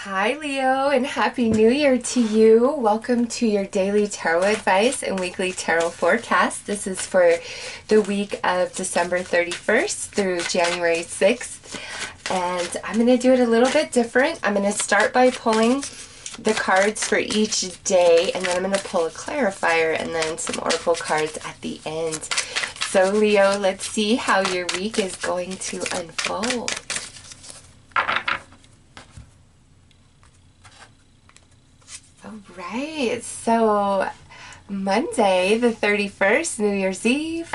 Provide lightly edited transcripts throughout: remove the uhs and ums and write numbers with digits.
Hi Leo, and Happy New Year to you. Welcome to your daily tarot advice and weekly tarot forecast. This is for the week of December 31st through January 6th. And I'm going to do it a little bit different. I'm going to start by pulling the cards for each day, and then I'm going to pull a clarifier and then some oracle cards at the end. So Leo, let's see how your week is going to unfold. All right, so Monday the 31st, New Year's Eve,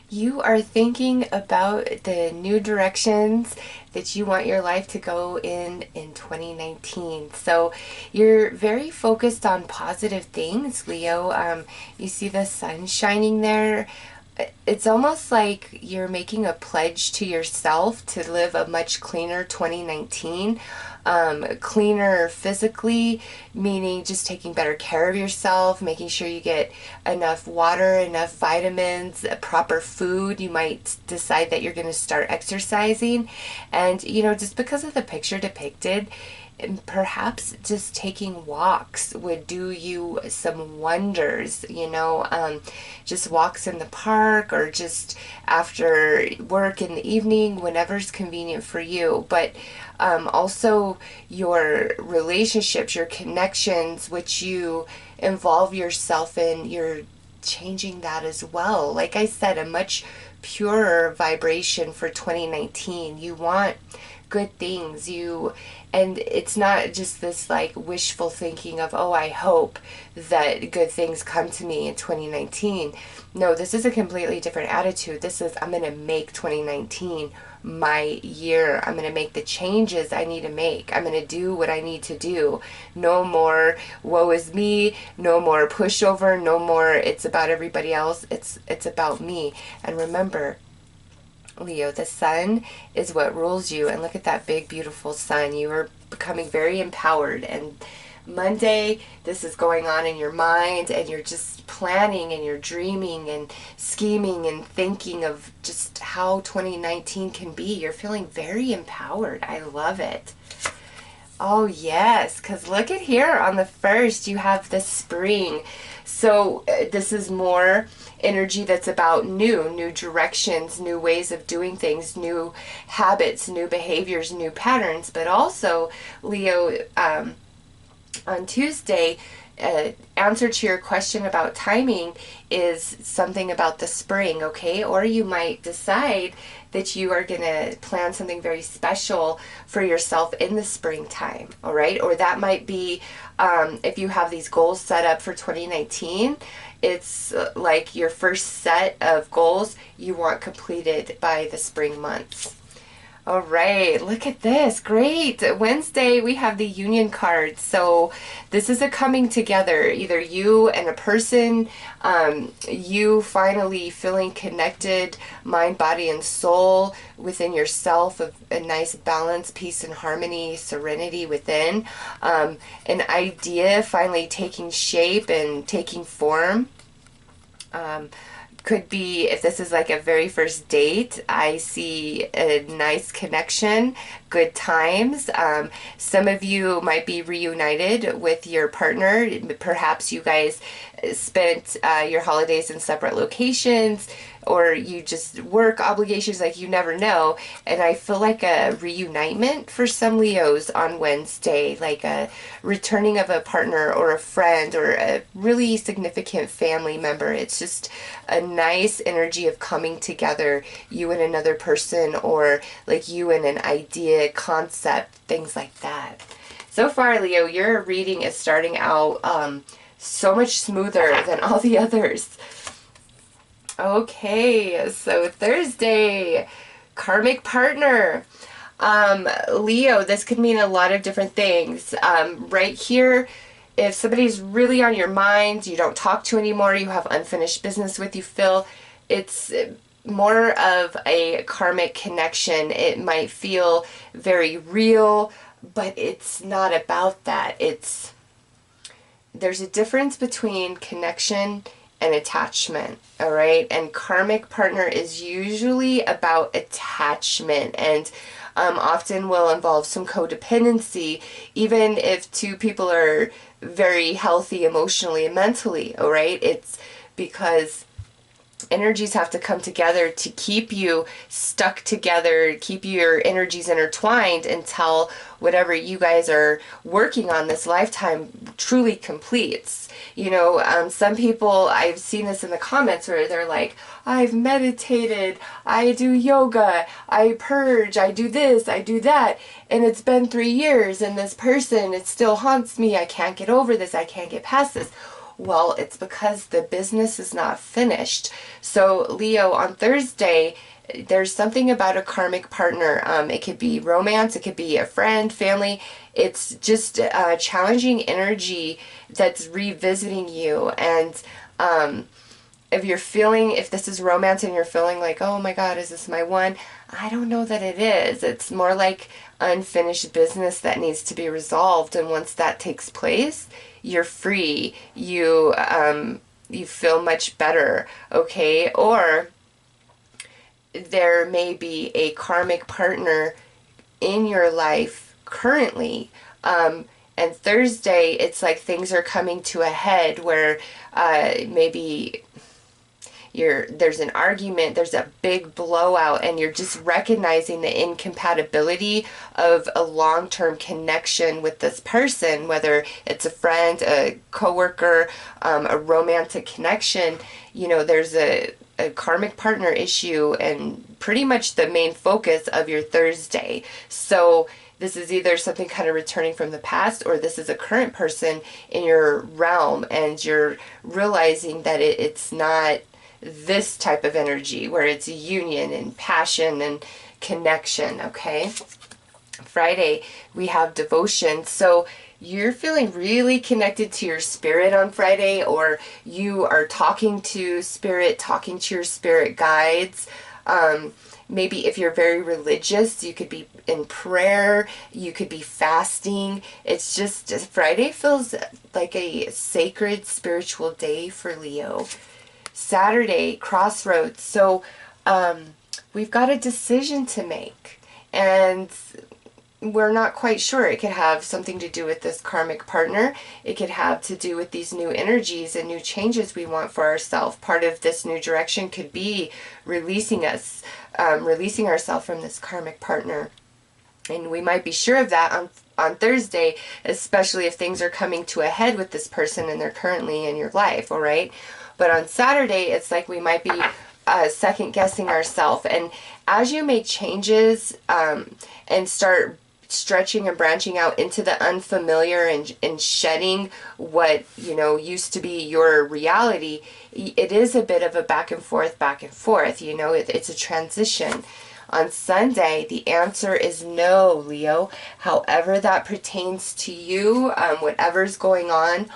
you are thinking about the new directions that you want your life to go in 2019. So you're very focused on positive things, Leo. You see the sun shining there. It's almost like you're making a pledge to yourself to live a much cleaner 2019. Cleaner physically, meaning just taking better care of yourself, making sure you get enough water, enough vitamins, proper food. You might decide that you're going to start exercising. And, just because of the picture depicted, perhaps just taking walks would do you some wonders, just walks in the park or just after work in the evening, whenever's convenient for you. But also your relationships, your connections, which you involve yourself in, you're changing that as well. Like I said, a much purer vibration for 2019. You want good things, and it's not just this like wishful thinking of, oh, I hope that good things come to me in 2019. No, this is a completely different attitude. This is, I'm going to make 2019 my year. I'm going to make the changes I need to make. I'm going to do what I need to do. No more woe is me, no more pushover, no more it's about everybody else. It's about me. And remember, Leo, the sun is what rules you. And look at that big, beautiful sun. You are becoming very empowered. And Monday, this is going on in your mind, and you're just planning and you're dreaming and scheming and thinking of just how 2019 can be. You're feeling very empowered. I love it. Oh, yes, because look at here on the 1st, you have the spring. So this is more energy that's about new directions, new ways of doing things, new habits, new behaviors, new patterns. But also, Leo, on Tuesday, answer to your question about timing is something about the spring, okay? Or you might decide that you are going to plan something very special for yourself in the springtime, all right? Or that might be, if you have these goals set up for 2019, it's like your first set of goals you want completed by the spring months. All right, look at this. Great. Wednesday, we have the union card. So this is a coming together, either you and a person, you finally feeling connected, mind, body, and soul within yourself, of a nice balance, peace, and harmony, serenity within. An idea finally taking shape and taking form. Could be, if this is like a very first date, I see a nice connection, good times. Some of you might be reunited with your partner. Perhaps you guys spent your holidays in separate locations, or you just work obligations, like you never know. And I feel like a reunitement for some Leos on Wednesday, like a returning of a partner or a friend or a really significant family member. It's just a nice energy of coming together, you and another person, or like you and an idea, concept, things like that. So far, Leo, your reading is starting out so much smoother than all the others. Okay, so Thursday, karmic partner. Leo, this could mean a lot of different things. Right here, if somebody's really on your mind, you don't talk to anymore, you have unfinished business with, you feel it's more of a karmic connection. It might feel very real, but it's not about that. There's a difference between connection and attachment, all right? And karmic partner is usually about attachment, and often will involve some codependency, even if two people are very healthy emotionally and mentally, all right? It's because energies have to come together to keep you stuck together, keep your energies intertwined until whatever you guys are working on this lifetime truly completes. You know, some people, I've seen this in the comments where they're like, I've meditated, I do yoga, I purge, I do this, I do that, and it's been 3 years, and this person, it still haunts me, I can't get over this, I can't get past this. Well, it's because the business is not finished. So, Leo, on Thursday, there's something about a karmic partner. It could be romance, it could be a friend, family. It's just a challenging energy that's revisiting you. And if this is romance and you're feeling like, oh my God, is this my one? I don't know that it is. It's more like unfinished business that needs to be resolved. And once that takes place, you're free. You feel much better, okay? Or there may be a karmic partner in your life currently. And Thursday, it's like things are coming to a head where maybe there's an argument, there's a big blowout, and you're just recognizing the incompatibility of a long-term connection with this person, whether it's a friend, a coworker, a romantic connection. You know, there's a karmic partner issue and pretty much the main focus of your Thursday. So this is either something kind of returning from the past, or this is a current person in your realm, and you're realizing that it's not this type of energy where it's union and passion and connection, okay? Friday, we have devotion. So you're feeling really connected to your spirit on Friday, or you are talking to your spirit guides. Maybe if you're very religious, you could be in prayer, you could be fasting. It's just Friday feels like a sacred spiritual day for Leo. Saturday, crossroads. So we've got a decision to make, and we're not quite sure. It could have something to do with this karmic partner. It could have to do with these new energies and new changes we want for ourselves. Part of this new direction could be releasing ourselves from this karmic partner. And we might be sure of that on Thursday, especially if things are coming to a head with this person and they're currently in your life, all right? But on Saturday, it's like we might be second guessing ourselves. And as you make changes and start stretching and branching out into the unfamiliar and shedding what, you know, used to be your reality, it is a bit of a back and forth, you know, it's a transition. On Sunday, the answer is no, Leo. However that pertains to you, whatever's going on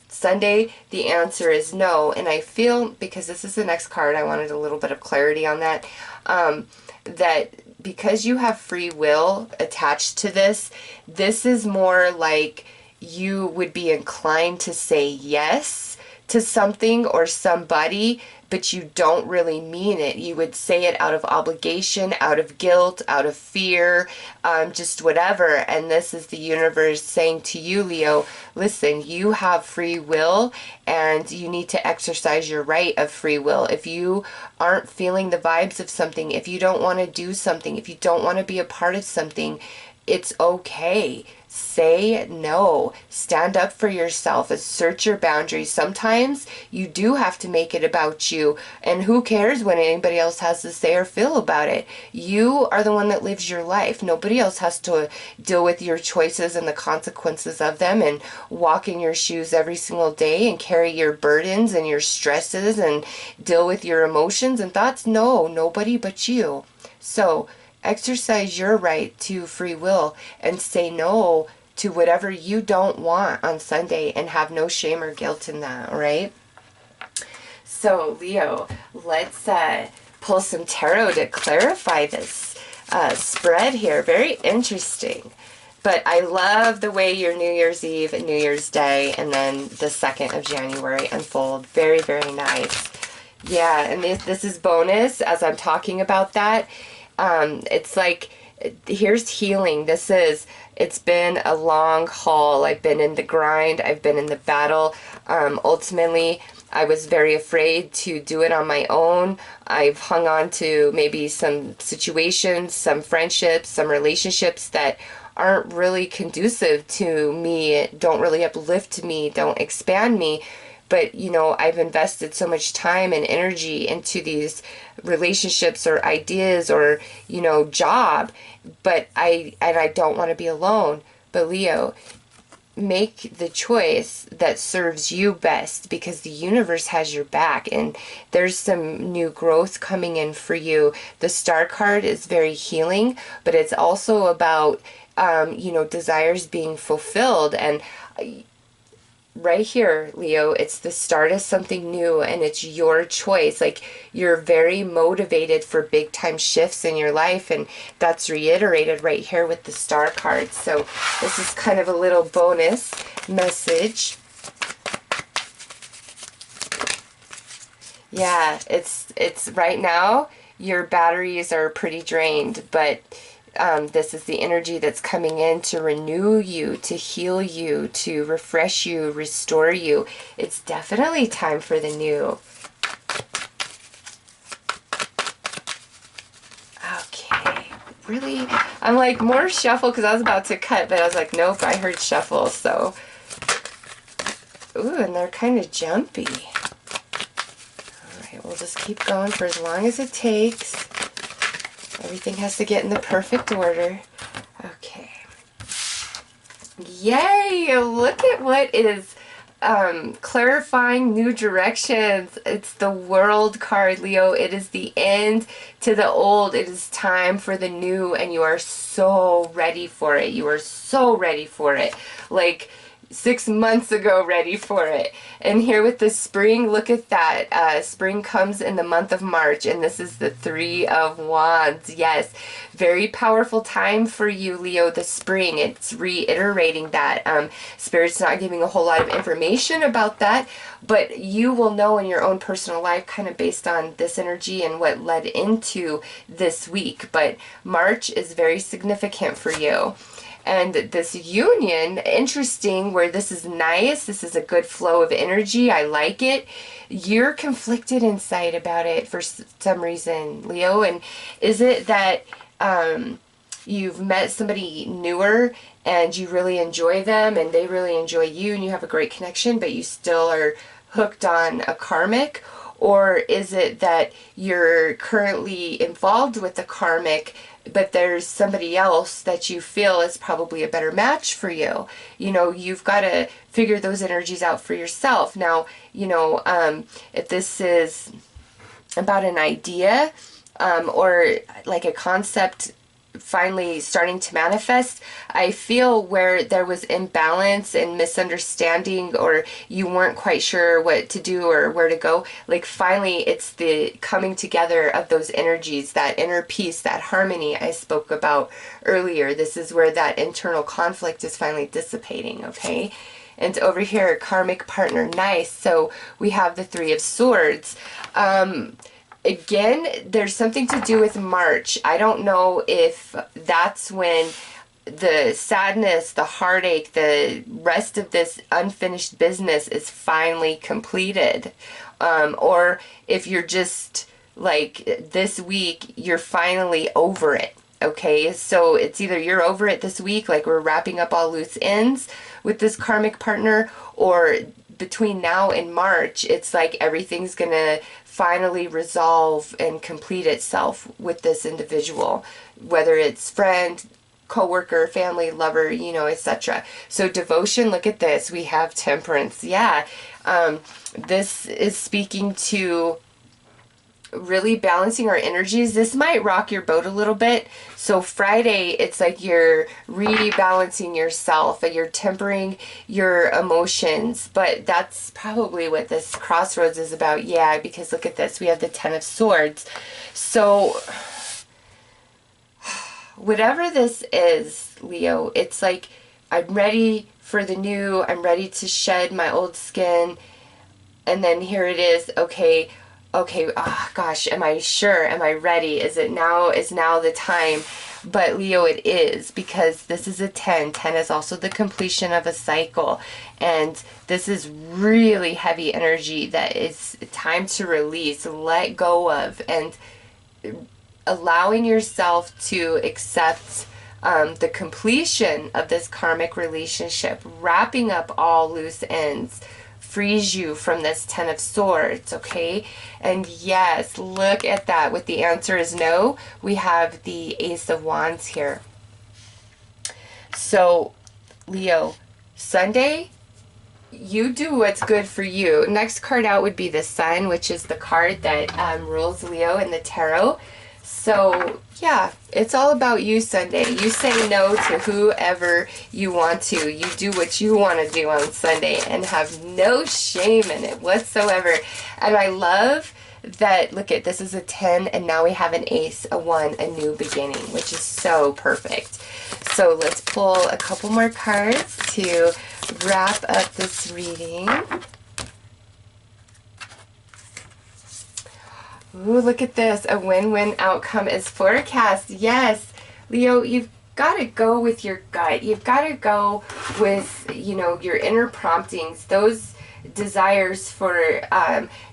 Sunday, the answer is no. And I feel, because this is the next card, I wanted a little bit of clarity on that, that because you have free will attached to this is more like you would be inclined to say yes to something or somebody, but you don't really mean it. You would say it out of obligation, out of guilt, out of fear, just whatever. And this is the universe saying to you, Leo, listen, you have free will and you need to exercise your right of free will. If you aren't feeling the vibes of something, if you don't want to do something, if you don't want to be a part of something, it's okay. Say no. Stand up for yourself. Assert your boundaries. Sometimes you do have to make it about you. And who cares what anybody else has to say or feel about it? You are the one that lives your life. Nobody else has to deal with your choices and the consequences of them and walk in your shoes every single day and carry your burdens and your stresses and deal with your emotions and thoughts. No, nobody but you. So exercise your right to free will and say no to whatever you don't want on Sunday and have no shame or guilt in that, all right? So, Leo, let's pull some tarot to clarify this spread here. Very interesting. But I love the way your New Year's Eve and New Year's Day and then the 2nd of January unfold. Very, very nice. Yeah, and this is bonus as I'm talking about that. It's like, here's healing. It's been a long haul. I've been in the grind. I've been in the battle. Ultimately, I was very afraid to do it on my own. I've hung on to maybe some situations, some friendships, some relationships that aren't really conducive to me, don't really uplift me, don't expand me. But, I've invested so much time and energy into these relationships or ideas or, job, but I don't want to be alone. But Leo, make the choice that serves you best, because the universe has your back and there's some new growth coming in for you. The star card is very healing, but it's also about, desires being fulfilled. And right here, Leo, it's the start of something new and it's your choice. Like, you're very motivated for big time shifts in your life, and that's reiterated right here with the star card. So this is kind of a little bonus message. Yeah, it's right now your batteries are pretty drained, but this is the energy that's coming in to renew you, to heal you, to refresh you, restore you. It's definitely time for the new. Okay, really? I'm like, more shuffle, because I was about to cut, but I was like, nope, I heard shuffle, so. Ooh, and they're kind of jumpy. All right, we'll just keep going for as long as it takes. Everything has to get in the perfect order. Okay. Yay! Look at what is clarifying new directions. It's the World card, Leo. It is the end to the old. It is time for the new, and you are so ready for it. You are so ready for it. Like 6 months ago, ready for it. And here with the spring, look at that. Spring comes in the month of March, and this is the 3 of Wands. Yes, very powerful time for you, Leo, the spring. It's reiterating that. Spirit's not giving a whole lot of information about that, but you will know in your own personal life, kind of based on this energy and what led into this week. But March is very significant for you. And this union, interesting, where this is nice, this is a good flow of energy, I like it. You're conflicted inside about it for some reason, Leo. And is it that you've met somebody newer and you really enjoy them and they really enjoy you and you have a great connection, but you still are hooked on a karmic? Or is it that you're currently involved with the karmic, but there's somebody else that you feel is probably a better match for you? You've got to figure those energies out for yourself. Now, if this is about an idea or like a concept finally starting to manifest, I feel where there was imbalance and misunderstanding, or you weren't quite sure what to do or where to go, like finally it's the coming together of those energies, that inner peace, that harmony I spoke about earlier. This is where that internal conflict is finally dissipating, okay? And over here, karmic partner, nice. So we have the 3 of Swords. Again, there's something to do with March. I don't know if that's when the sadness, the heartache, the rest of this unfinished business is finally completed. Or if you're just like this week, you're finally over it. Okay, so it's either you're over it this week, like we're wrapping up all loose ends with this karmic partner, or between now and March, it's like everything's gonna finally resolve and complete itself with this individual, whether it's friend, co-worker, family, lover, etc. So devotion, look at this. We have temperance. Yeah. This is speaking to really balancing our energies. This might rock your boat a little bit. So Friday, it's like you're rebalancing yourself and you're tempering your emotions. But that's probably what this crossroads is about. Yeah, because look at this. We have the 10 of Swords. So whatever this is, Leo, it's like I'm ready for the new. I'm ready to shed my old skin. And then here it is. Okay, okay, oh gosh, am I sure? Am I ready? Is now the time? But Leo, it is, because this is a 10. 10 is also the completion of a cycle. And this is really heavy energy that is time to release, let go of, and allowing yourself to accept the completion of this karmic relationship, wrapping up all loose ends, frees you from this 10 of Swords, okay? And yes, look at that. With the answer is no, we have the Ace of Wands here. So, Leo, Sunday, you do what's good for you. Next card out would be the Sun, which is the card that rules Leo in the tarot. So, yeah, it's all about you Sunday. You say no to whoever you want to. You do what you want to do on Sunday and have no shame in it whatsoever. And I love that, look at, this is a 10 and now we have an Ace, a 1, a new beginning, which is so perfect. So let's pull a couple more cards to wrap up this reading. Ooh, look at this. A win-win outcome is forecast. Yes, Leo, you've got to go with your gut. You've got to go with, you know, your inner promptings, those desires for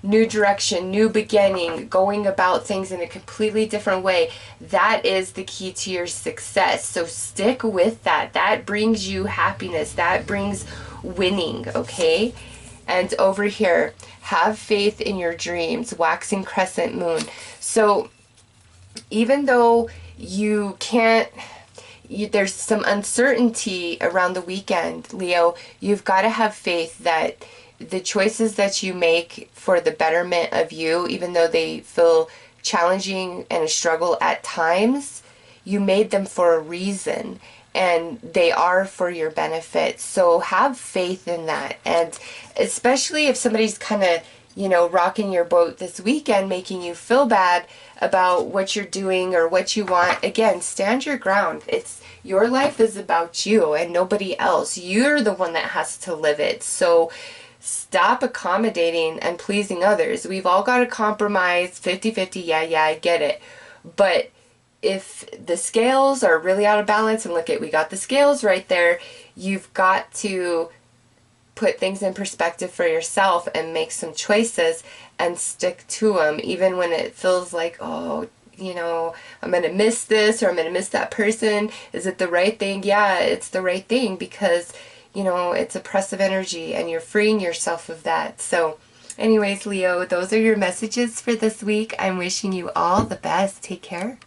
new direction, new beginning, going about things in a completely different way. That is the key to your success. So stick with that. That brings you happiness. That brings winning, okay? And over here, have faith in your dreams, waxing crescent moon. So even though you can't, there's some uncertainty around the weekend, Leo, you've got to have faith that the choices that you make for the betterment of you, even though they feel challenging and a struggle at times, you made them for a reason. And they are for your benefit. So have faith in that. And especially if somebody's kind of, you know, rocking your boat this weekend, making you feel bad about what you're doing or what you want, again, stand your ground. It's your life is about you and nobody else. You're the one that has to live it. So stop accommodating and pleasing others. We've all got to compromise 50-50. Yeah, I get it. But if the scales are really out of balance, and look at, we got the scales right there, you've got to put things in perspective for yourself and make some choices and stick to them, even when it feels like, oh, you know, I'm going to miss this or I'm going to miss that person. Is it the right thing? Yeah, it's the right thing because, you know, it's oppressive energy and you're freeing yourself of that. So anyways, Leo, those are your messages for this week. I'm wishing you all the best. Take care.